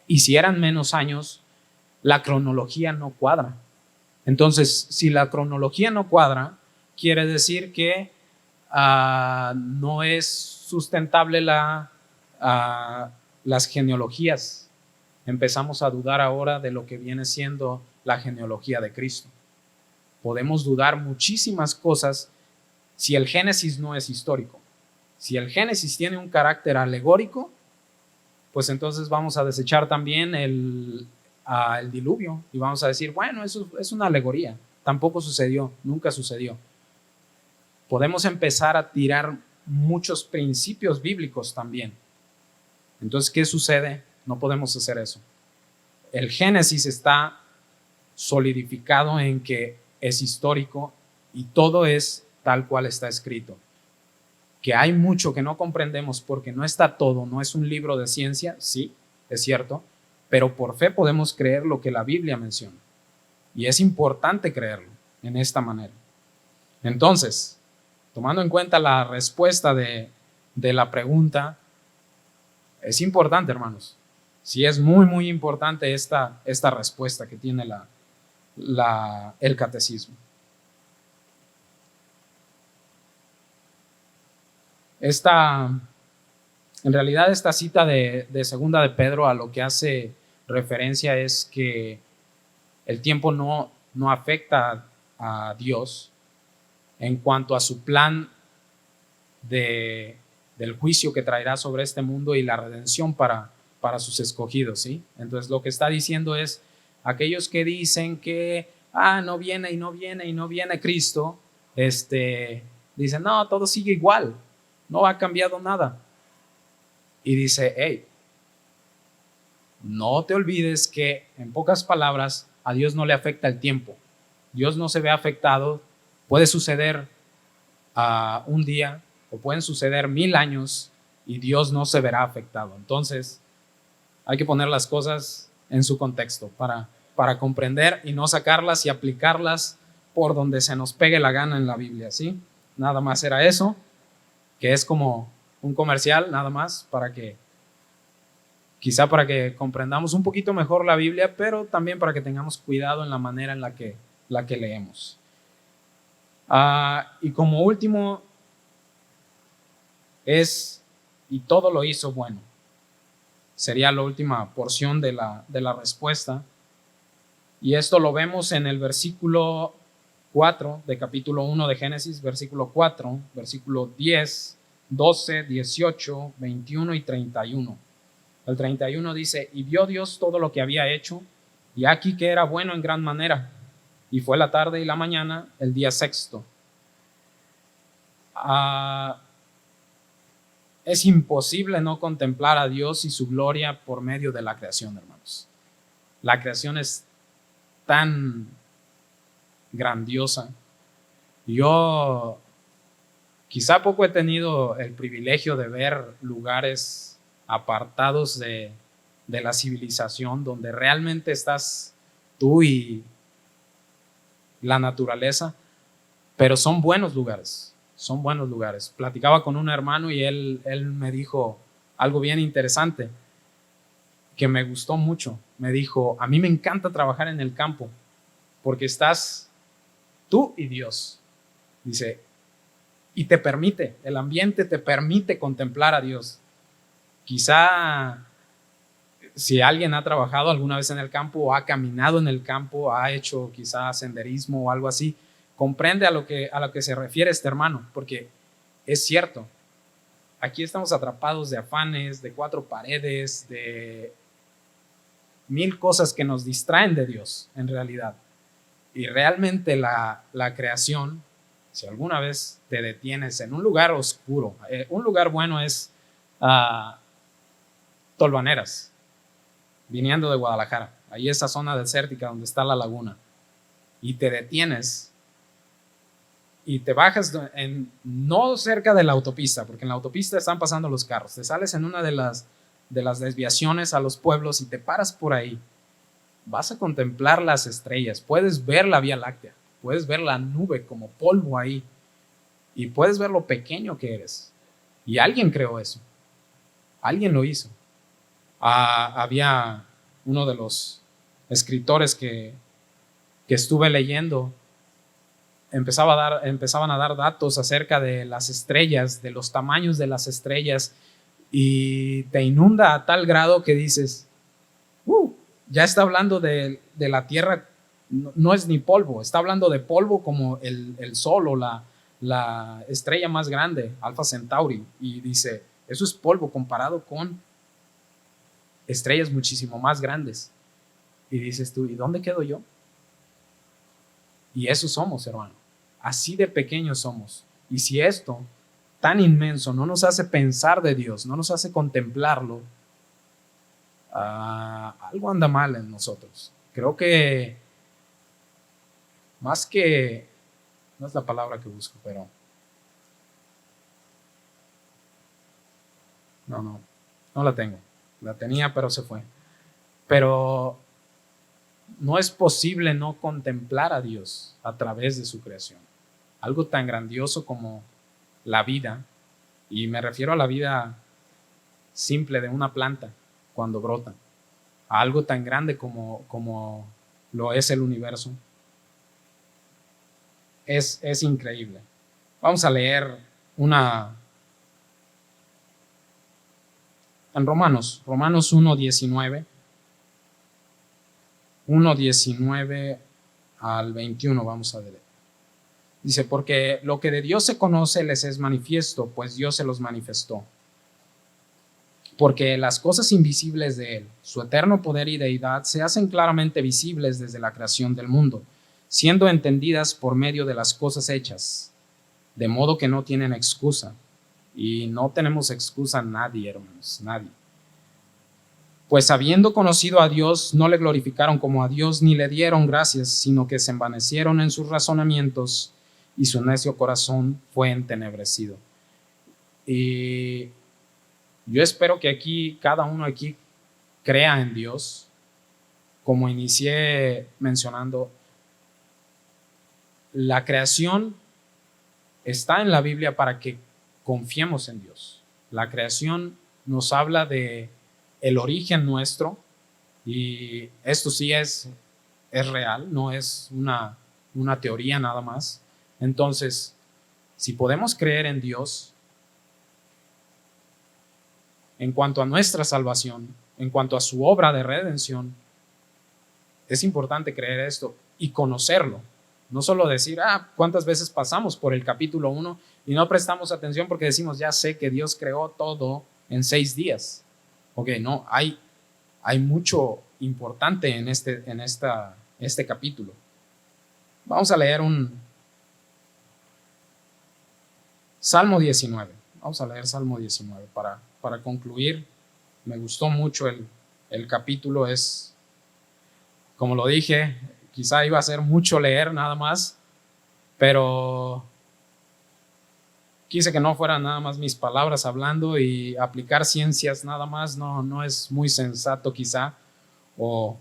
Y si eran menos años, la cronología no cuadra. Entonces, si la cronología no cuadra, quiere decir que no es sustentable las genealogías. Empezamos a dudar ahora de lo que viene siendo la genealogía de Cristo. Podemos dudar muchísimas cosas si el Génesis no es histórico. Si el Génesis tiene un carácter alegórico, pues entonces vamos a desechar también el diluvio y vamos a decir, bueno, eso es una alegoría, tampoco sucedió, nunca sucedió. Podemos empezar a tirar muchos principios bíblicos también. Entonces, ¿qué sucede? No podemos hacer eso. El Génesis está solidificado en que es histórico y todo es tal cual está escrito. Que hay mucho que no comprendemos porque no está todo, no es un libro de ciencia, sí, es cierto, pero por fe podemos creer lo que la Biblia menciona. Y es importante creerlo en esta manera. Entonces, tomando en cuenta la respuesta de la pregunta, es importante, hermanos. Sí, es muy, muy importante esta respuesta que tiene el catecismo. En realidad esta cita de segunda de Pedro a lo que hace referencia es que el tiempo no afecta a Dios en cuanto a su plan del juicio que traerá sobre este mundo y la redención para sus escogidos, ¿sí? Entonces lo que está diciendo es, aquellos que dicen que no viene y no viene y no viene Cristo, dicen, no, todo sigue igual, no ha cambiado nada. Y dice, hey, no te olvides que, en pocas palabras, a Dios no le afecta el tiempo. Dios no se ve afectado. Puede suceder un día o pueden suceder 1000 años y Dios no se verá afectado. Entonces, hay que poner las cosas en su contexto para comprender y no sacarlas y aplicarlas por donde se nos pegue la gana en la Biblia, ¿sí? Nada más era eso, que es como un comercial, nada más, quizá para que comprendamos un poquito mejor la Biblia, pero también para que tengamos cuidado en la manera en la que leemos. Y como último y todo lo hizo bueno. Sería la última porción de la respuesta. Y esto lo vemos en el versículo 4 de capítulo 1 de Génesis, versículo 4, versículo 10, 12, 18, 21 y 31. El 31 dice, y vio Dios todo lo que había hecho, y aquí que era bueno en gran manera, y fue la tarde y la mañana, el día sexto. Es imposible no contemplar a Dios y su gloria por medio de la creación, hermanos. La creación es tan grandiosa. Yo quizá poco he tenido el privilegio de ver lugares apartados de la civilización donde realmente estás tú y la naturaleza, pero son buenos lugares. Son buenos lugares. Platicaba con un hermano y él me dijo algo bien interesante que me gustó mucho. Me dijo, a mí me encanta trabajar en el campo porque estás tú y Dios. Dice, y el ambiente te permite contemplar a Dios. Quizá si alguien ha trabajado alguna vez en el campo o ha caminado en el campo, ha hecho quizá senderismo o algo así, comprende a lo que se refiere este hermano, porque es cierto, aquí estamos atrapados de afanes, de 4 paredes, de 1000 cosas que nos distraen de Dios en realidad. Y realmente la creación, si alguna vez te detienes en un lugar oscuro, un lugar bueno es Tolvaneras, viniendo de Guadalajara, ahí esa zona desértica donde está la laguna, y te detienes, y te bajas no cerca de la autopista, porque en la autopista están pasando los carros, te sales en una de las desviaciones a los pueblos y te paras por ahí, vas a contemplar las estrellas, puedes ver la Vía Láctea, puedes ver la nube como polvo ahí y puedes ver lo pequeño que eres. Y alguien creó eso, alguien lo hizo. Había uno de los escritores que estuve leyendo, empezaban a dar datos acerca de las estrellas, de los tamaños de las estrellas, y te inunda a tal grado que dices, ya está hablando de la Tierra, no es ni polvo, está hablando de polvo como el Sol o la estrella más grande, Alpha Centauri, y dice, eso es polvo comparado con estrellas muchísimo más grandes. Y dices tú, ¿y dónde quedo yo? Y eso somos, hermano. Así de pequeños somos. Y si esto tan inmenso no nos hace pensar de Dios, no nos hace contemplarlo, algo anda mal en nosotros. Creo que más que, no es la palabra que busco, pero no la tengo. La tenía, pero se fue. Pero no es posible no contemplar a Dios a través de su creación. Algo tan grandioso como la vida, y me refiero a la vida simple de una planta cuando brota, a algo tan grande como lo es el universo. Es increíble. Vamos a leer en Romanos 1:19 al 21, vamos a ver. Dice, porque lo que de Dios se conoce les es manifiesto, pues Dios se los manifestó. Porque las cosas invisibles de Él, su eterno poder y deidad, se hacen claramente visibles desde la creación del mundo, siendo entendidas por medio de las cosas hechas, de modo que no tienen excusa. Y no tenemos excusa nadie, hermanos, nadie. Pues habiendo conocido a Dios, no le glorificaron como a Dios ni le dieron gracias, sino que se envanecieron en sus razonamientos y su necio corazón fue entenebrecido. Y yo espero que aquí, cada uno aquí, crea en Dios. Como inicié mencionando, la creación está en la Biblia para que confiemos en Dios. La creación nos habla de el origen nuestro, y esto sí es real, no es una teoría nada más. Entonces, si podemos creer en Dios en cuanto a nuestra salvación, en cuanto a su obra de redención, es importante creer esto y conocerlo. No solo decir, ¿cuántas veces pasamos por el capítulo 1 y no prestamos atención porque decimos, ya sé que Dios creó todo en 6 días? Ok, no, hay mucho importante en este capítulo. Vamos a leer un Salmo 19. Vamos a leer Salmo 19 para concluir. Me gustó mucho el capítulo. Es, como lo dije, quizá iba a ser mucho leer nada más, pero quise que no fueran nada más mis palabras hablando, y aplicar ciencias nada más no es muy sensato quizá, o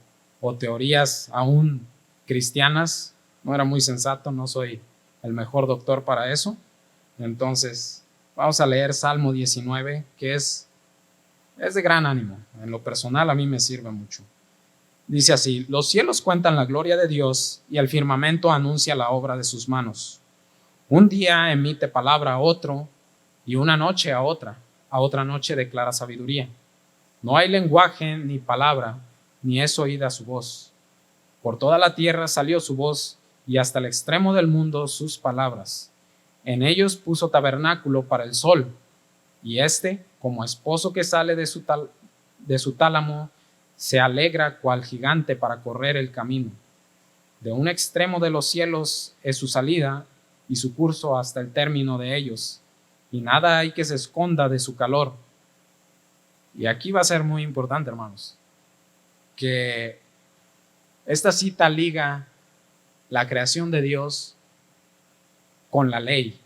teorías aún cristianas, no era muy sensato, no soy el mejor doctor para eso. Entonces vamos a leer Salmo 19, que es de gran ánimo. En lo personal a mí me sirve mucho. Dice así: los cielos cuentan la gloria de Dios y el firmamento anuncia la obra de sus manos. Un día emite palabra a otro y una noche a otra noche declara sabiduría. No hay lenguaje ni palabra, ni es oída su voz. Por toda la tierra salió su voz, y hasta el extremo del mundo sus palabras. En ellos puso tabernáculo para el sol, y éste, como esposo que sale de su tálamo, se alegra cual gigante para correr el camino. De un extremo de los cielos es su salida, y su curso hasta el término de ellos, y nada hay que se esconda de su calor. Y aquí va a ser muy importante, hermanos, que esta cita liga la creación de Dios con la ley.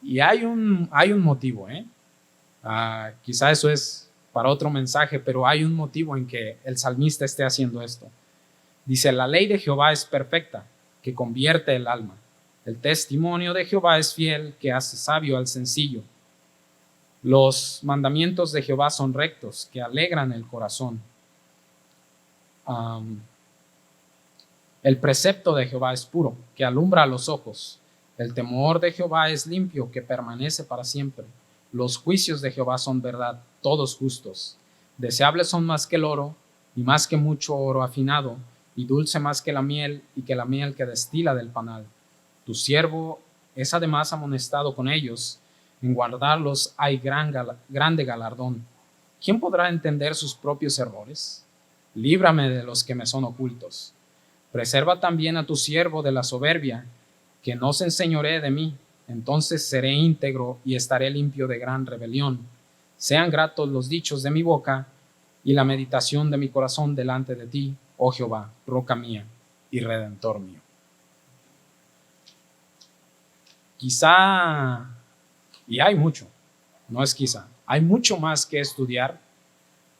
Y hay un motivo, quizá eso es para otro mensaje, pero hay un motivo en que el salmista esté haciendo esto. Dice, la ley de Jehová es perfecta, que convierte el alma. El testimonio de Jehová es fiel, que hace sabio al sencillo. Los mandamientos de Jehová son rectos, que alegran el corazón. El precepto de Jehová es puro, que alumbra los ojos. El temor de Jehová es limpio, que permanece para siempre. Los juicios de Jehová son verdad, todos justos. Deseables son más que el oro, y más que mucho oro afinado, y dulce más que la miel, y que la miel que destila del panal. Tu siervo es además amonestado con ellos. En guardarlos hay grande galardón. ¿Quién podrá entender sus propios errores? Líbrame de los que me son ocultos. Preserva también a tu siervo de la soberbia, que no se enseñoree de mí. Entonces seré íntegro y estaré limpio de gran rebelión. Sean gratos los dichos de mi boca y la meditación de mi corazón delante de ti, oh Jehová, roca mía y redentor mío. Quizá, y hay mucho, no es quizá, hay mucho más que estudiar.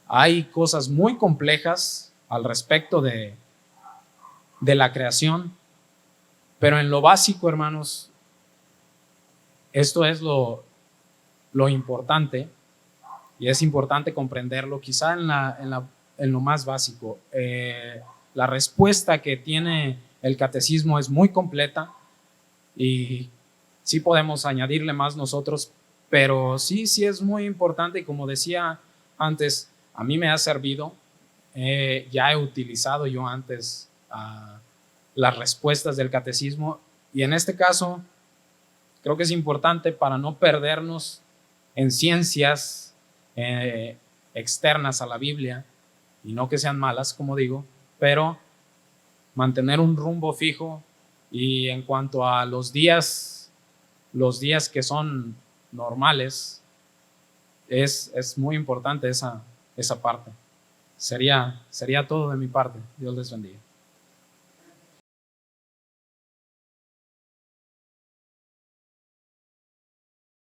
Hay cosas muy complejas al respecto de la creación, pero en lo básico, hermanos, esto es lo importante, y es importante comprenderlo. Quizá en lo más básico, la respuesta que tiene el catecismo es muy completa y sí podemos añadirle más nosotros, pero sí es muy importante, y como decía antes, a mí me ha servido. Ya he utilizado yo antes las respuestas del catecismo, y en este caso creo que es importante para no perdernos en ciencias externas a la Biblia, y no que sean malas, como digo, pero mantener un rumbo fijo. Y en cuanto a los días que son normales, es muy importante esa parte. Sería todo de mi parte. Dios les bendiga.